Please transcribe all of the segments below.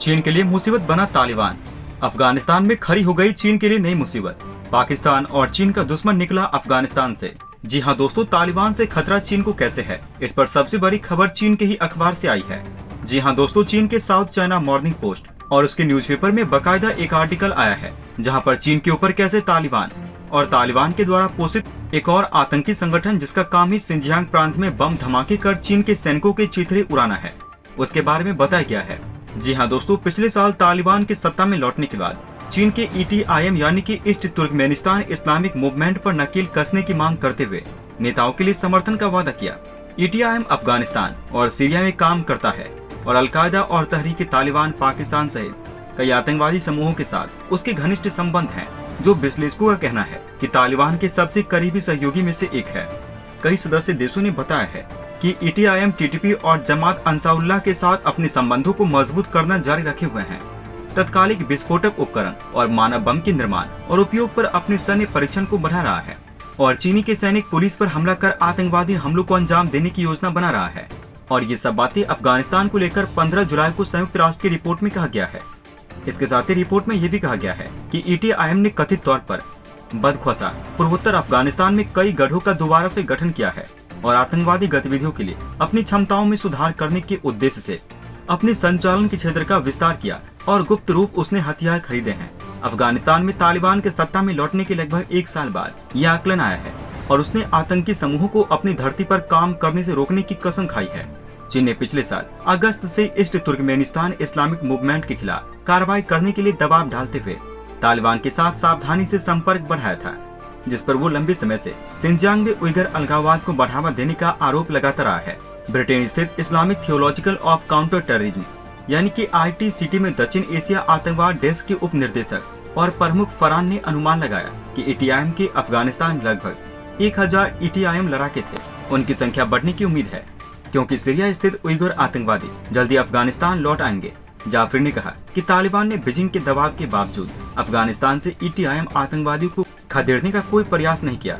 चीन के लिए मुसीबत बना तालिबान। अफगानिस्तान में खड़ी हो गई चीन के लिए नई मुसीबत। पाकिस्तान और चीन का दुश्मन निकला अफगानिस्तान से। जी हाँ दोस्तों, तालिबान से खतरा चीन को कैसे है, इस पर सबसे बड़ी खबर चीन के ही अखबार से आई है। जी हाँ दोस्तों, चीन के साउथ चाइना मॉर्निंग पोस्ट और उसके न्यूज़पेपर में बाकायदा एक आर्टिकल आया है, जहाँ पर चीन के ऊपर कैसे तालिबान और तालिबान के द्वारा पोषित एक और आतंकी संगठन जिसका काम ही सिंजियांग प्रांत में बम धमाके कर चीन के सैनिकों के चिथड़े उड़ाना है, उसके बारे में बताया गया है। जी हाँ दोस्तों, पिछले साल तालिबान की सत्ता में लौटने के बाद चीन के ETIM यानी कि ईस्ट तुर्कमेनिस्तान इस्लामिक मूवमेंट पर नकेल कसने की मांग करते हुए नेताओं के लिए समर्थन का वादा किया। ETIM अफगानिस्तान और सीरिया में काम करता है और अलकायदा और तहरीक तालिबान पाकिस्तान सहित कई आतंकवादी समूहों के साथ उसके घनिष्ठ संबंध हैं, जो विश्लेषकों का कहना है कि तालिबान के सबसे करीबी सहयोगी में से एक है। कई सदस्य देशों ने बताया है कि ETIM TTP और जमात अंसारुल्लाह के साथ अपने संबंधों को मजबूत करना जारी रखे हुए हैं। तत्कालिक विस्फोटक उपकरण और मानव बम के निर्माण और उपयोग पर अपने सैन्य परीक्षण को बढ़ा रहा है और चीनी के सैनिक पुलिस पर हमला कर आतंकवादी हमलों को अंजाम देने की योजना बना रहा है। और ये सब बातें अफगानिस्तान को लेकर 15 जुलाई को संयुक्त राष्ट्र की रिपोर्ट में कहा गया है। इसके साथ ही रिपोर्ट में ये भी कहा गया है कि ETIM ने कथित तौर पर बदख्वासा पूर्वोत्तर अफगानिस्तान में कई गढ़ों का दोबारा से गठन किया है और आतंकवादी गतिविधियों के लिए अपनी क्षमताओं में सुधार करने के उद्देश्य से अपने संचालन के क्षेत्र का विस्तार किया और गुप्त रूप उसने हथियार खरीदे हैं। अफगानिस्तान में तालिबान के सत्ता में लौटने के लगभग एक साल बाद यह आकलन आया है और उसने आतंकी समूहों को अपनी धरती पर काम करने से रोकने की कसम खाई है। चीन ने पिछले साल अगस्त से ईस्ट तुर्कमेनिस्तान इस्लामिक मूवमेंट के खिलाफ कार्रवाई करने के लिए दबाव डालते हुए तालिबान के साथ सावधानी से संपर्क बढ़ाया था, जिस पर वो लंबे समय से सिंजियांग में उइगर अलगाववाद को बढ़ावा देने का आरोप लगाता रहा है। ब्रिटेन स्थित Islamic theological of counter terrorism यानी कि ITCT में दक्षिण एशिया आतंकवाद डेस्क के उप निर्देशक और प्रमुख फरहान ने अनुमान लगाया कि ETIM के अफगानिस्तान में लगभग 1000 ETIM लड़ाके थे। उनकी संख्या बढ़ने की उम्मीद है क्योंकि सीरिया स्थित उइगर आतंकवादी जल्दी अफगानिस्तान लौट आएंगे। जाफरी ने कहा कि तालिबान ने बीजिंग के दबाव के बावजूद अफगानिस्तान से ETIM आतंकवादियों को खदेड़ने का कोई प्रयास नहीं किया।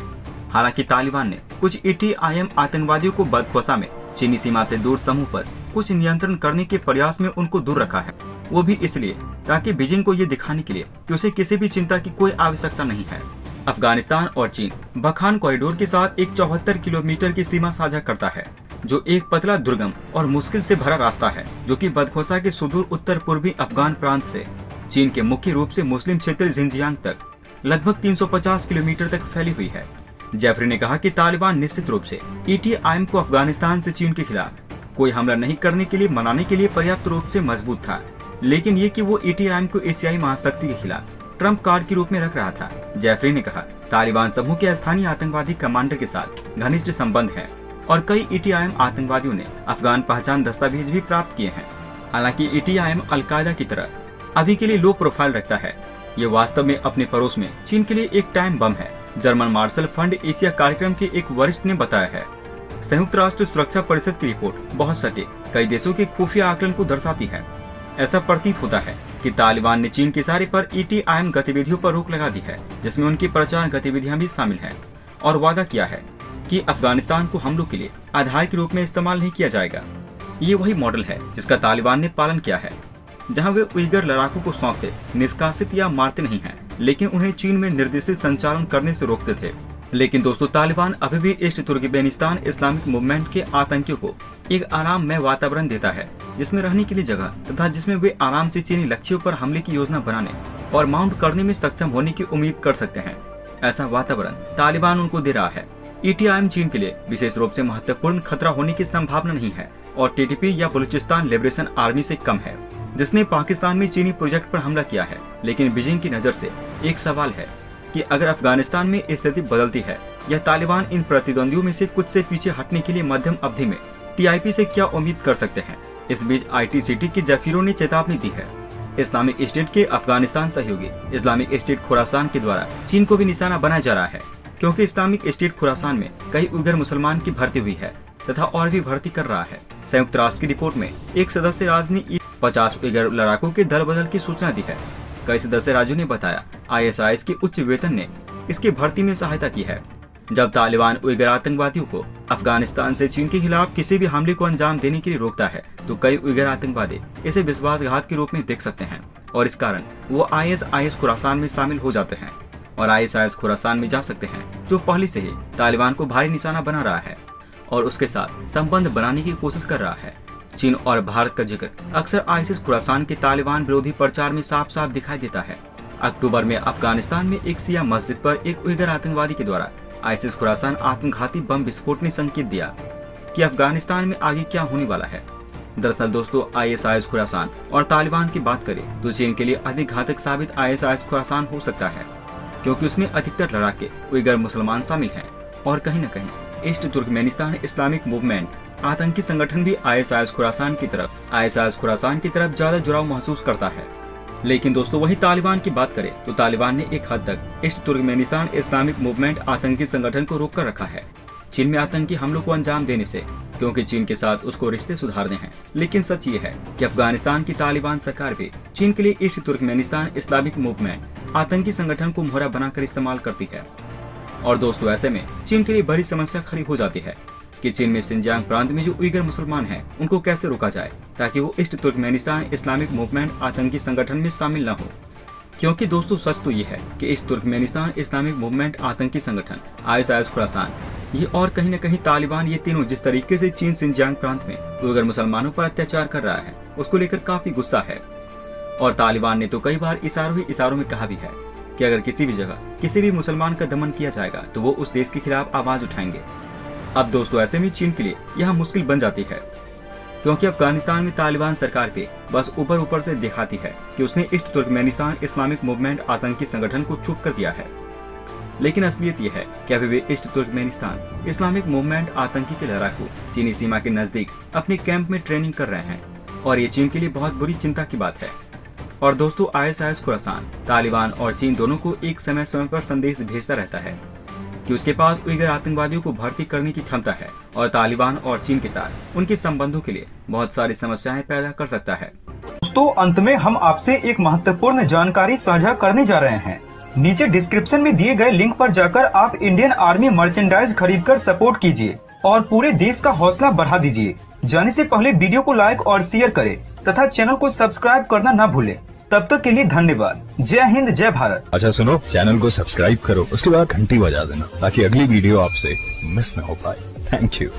हालांकि तालिबान ने कुछ ETIM आतंकवादियों को बदख्वासा में चीनी सीमा से दूर समूह पर कुछ नियंत्रण करने के प्रयास में उनको दूर रखा है, वो भी इसलिए ताकि बीजिंग को ये दिखाने के लिए कि उसे किसी भी चिंता की कोई आवश्यकता नहीं है। अफगानिस्तान और चीन बखान कॉरिडोर के साथ एक 74 किलोमीटर की सीमा साझा करता है, जो एक पतला, दुर्गम और मुश्किल से भरा रास्ता है, जो कि बदख्वासा के सुदूर उत्तर पूर्वी अफगान प्रांत से चीन के मुख्य रूप से मुस्लिम क्षेत्र जिंजियांग तक लगभग 350 किलोमीटर तक फैली हुई है। जैफरी ने कहा कि तालिबान निश्चित रूप से ETIM को अफगानिस्तान से चीन के खिलाफ कोई हमला नहीं करने के लिए मनाने के लिए पर्याप्त रूप से मजबूत था, लेकिन ये कि वो ETIM को एशियाई महाशक्ति के खिलाफ ट्रम्प कार्ड के रूप में रख रहा था। जैफरी ने कहा, तालिबान समूह के स्थानीय आतंकवादी कमांडर के साथ घनिष्ठ संबंध है और कई ETIM आतंकवादियों ने अफगान पहचान दस्तावेज भी प्राप्त किए हैं। हालांकि ETIM अलकायदा की तरह अभी के लिए लो प्रोफाइल रखता है। ये वास्तव में अपने पड़ोस में चीन के लिए एक टाइम बम है, जर्मन मार्शल फंड एशिया कार्यक्रम के एक वरिष्ठ ने बताया है। संयुक्त राष्ट्र सुरक्षा परिषद की रिपोर्ट बहुत सटीक कई देशों के खुफिया आकलन को दर्शाती है। ऐसा प्रतीत होता है कि तालिबान ने चीन के इशारे पर ETIM गतिविधियों पर रोक लगा दी है, जिसमें उनकी प्रचार गतिविधियां भी शामिल हैं, और वादा किया है कि अफगानिस्तान को हमलों के लिए आधार के रूप में इस्तेमाल नहीं किया जाएगा। ये वही मॉडल है जिसका तालिबान ने पालन किया है, जहां वे उइगर लड़ाकों को सौंपते, निष्कासित या मारते नहीं हैं, लेकिन उन्हें चीन में निर्देशित संचालन करने से रोकते थे। लेकिन दोस्तों, तालिबान अभी भी ईस्ट तुर्कमेनिस्तान इस्लामिक मूवमेंट के आतंकियों को एक आराममय वातावरण देता है, जिसमें रहने के लिए जगह तथा जिसमें वे आराम से चीनी लक्ष्यों पर हमले की योजना बनाने और माउंट करने में सक्षम होने की उम्मीद कर सकते हैं। ऐसा वातावरण तालिबान उनको दे रहा है। ETIM चीन के लिए विशेष रूप से महत्वपूर्ण खतरा होने की संभावना नहीं है और TTP या बलूचिस्तान लिबरेशन आर्मी से कम है, जिसने पाकिस्तान में चीनी प्रोजेक्ट पर हमला किया है। लेकिन बीजिंग की नजर से एक सवाल है कि अगर अफगानिस्तान में स्थिति बदलती है या तालिबान इन प्रतिद्वंदियों में से कुछ से पीछे हटने के लिए मध्यम अवधि में TIP से क्या उम्मीद कर सकते हैं। इस बीच ITCT के जफीरों ने चेतावनी दी है। इस्लामिक स्टेट के अफगानिस्तान सहयोगी इस्लामिक स्टेट खुरासान के द्वारा चीन को भी निशाना बनाया जा रहा है, क्योंकि इस्लामिक स्टेट खुरासान में कई उइगर मुसलमान की भर्ती हुई है तथा और भी भर्ती कर रहा है। संयुक्त राष्ट्र की रिपोर्ट में एक सदस्य राज्य ने 50 उइगर लड़ाकों के दल बदल की सूचना दी है। कई सदस्य राज्यों ने बताया ISIS के उच्च वेतन ने इसके भर्ती में सहायता की है। जब तालिबान उइगर आतंकवादियों को अफगानिस्तान से चीन के खिलाफ किसी भी हमले को अंजाम देने के लिए रोकता है तो कई उइगर आतंकवादी इसे विश्वासघात के रूप में देख सकते हैं और इस कारण वो ISIS खुरासान में शामिल हो जाते हैं और ISIS खुरासान में जा सकते हैं, जो पहले से ही तालिबान को भारी निशाना बना रहा है और उसके साथ संबंध बनाने की कोशिश कर रहा है। चीन और भारत का जिक्र अक्सर ISIS खुरासान के तालिबान विरोधी प्रचार में साफ साफ दिखाई देता है। अक्टूबर में अफगानिस्तान में एक शिया मस्जिद पर एक उइगर आतंकवादी के द्वारा ISIS खुरासान आत्मघाती बम विस्फोट ने संकेत दिया कि अफगानिस्तान में आगे क्या होने वाला है। दरअसल दोस्तों, ISIS खुरासान और तालिबान की बात करें तो चीन के लिए अधिक घातक साबित ISIS खुरासान हो सकता है, क्योंकि उसमें अधिकतर लड़ाके उइगर मुसलमान शामिल हैं और कहीं न कहीं ईस्ट तुर्कमेनिस्तान इस्लामिक मूवमेंट आतंकी संगठन भी ISIS खुरासान की तरफ ज्यादा जुड़ाव महसूस करता है। लेकिन दोस्तों, वही तालिबान की बात करें तो तालिबान ने एक हद तक ईस्ट तुर्कमेनिस्तान इस्लामिक मूवमेंट आतंकी संगठन को रोक कर रखा है चीन में आतंकी हमलों को अंजाम देने से, क्योंकि चीन के साथ उसको रिश्ते सुधारने हैं। लेकिन सच ये है कि अफगानिस्तान की तालिबान सरकार भी चीन के लिए ईस्ट तुर्कमेनिस्तान इस्लामिक मूवमेंट आतंकी संगठन को मोहरा बनाकर इस्तेमाल करती है। और दोस्तों, ऐसे में चीन के लिए बड़ी समस्या खड़ी हो जाती है कि चीन में सिंजियांग प्रांत में जो उइगर मुसलमान हैं उनको कैसे रोका जाए ताकि वो ईस्ट तुर्कमेनिस्तान इस्लामिक मूवमेंट आतंकी संगठन में शामिल न हो। क्योंकि दोस्तों, सच तो ये है कि ईस्ट तुर्कमेनिस्तान इस्लामिक मूवमेंट आतंकी संगठन, ISIS खुरासान, ये और कहीं न कहीं तालिबान, ये तीनों जिस तरीके से चीन सिंजियांग प्रांत में उइगर मुसलमानों पर अत्याचार कर रहा है उसको लेकर काफी गुस्सा है। और तालिबान ने तो कई बार इशारों में कहा भी है कि अगर किसी भी जगह किसी भी मुसलमान का दमन किया जाएगा तो वो उस देश के खिलाफ आवाज उठाएंगे। अब दोस्तों, ऐसे में चीन के लिए यह मुश्किल बन जाती है, क्योंकि अफगानिस्तान में तालिबान सरकार के बस ऊपर से दिखाती है कि उसने ईस्ट तुर्कमेनिस्तान इस्लामिक मूवमेंट आतंकी संगठन को चुप कर दिया है। लेकिन असलियत यह है कि अभी वे ईस्ट तुर्कमेनिस्तान इस्लामिक मूवमेंट आतंकी के लड़ाकू चीनी सीमा के नजदीक अपने कैंप में ट्रेनिंग कर रहे हैं और ये चीन के लिए बहुत बुरी चिंता की बात है। और दोस्तों, ISIS खुरासान, तालिबान और चीन दोनों को एक समय पर संदेश भेजता रहता है कि उसके पास उइगर आतंकवादियों को भर्ती करने की क्षमता है और तालिबान और चीन के साथ उनके संबंधों के लिए बहुत सारी समस्याएं पैदा कर सकता है। दोस्तों, अंत में हम आपसे एक महत्वपूर्ण जानकारी साझा करने जा रहे हैं। नीचे डिस्क्रिप्शन में दिए गए लिंक पर जाकर आप इंडियन आर्मी मर्चेंडाइज खरीदकर सपोर्ट कीजिए और पूरे देश का हौसला बढ़ा दीजिए। जाने से पहले वीडियो को लाइक और शेयर करें तथा चैनल को सब्सक्राइब करना न भूलें। तब तक के लिए धन्यवाद। जय हिंद, जय भारत। अच्छा सुनो, चैनल को सब्सक्राइब करो, उसके बाद घंटी बजा देना ताकि अगली वीडियो आपसे मिस ना हो पाए। Thank you.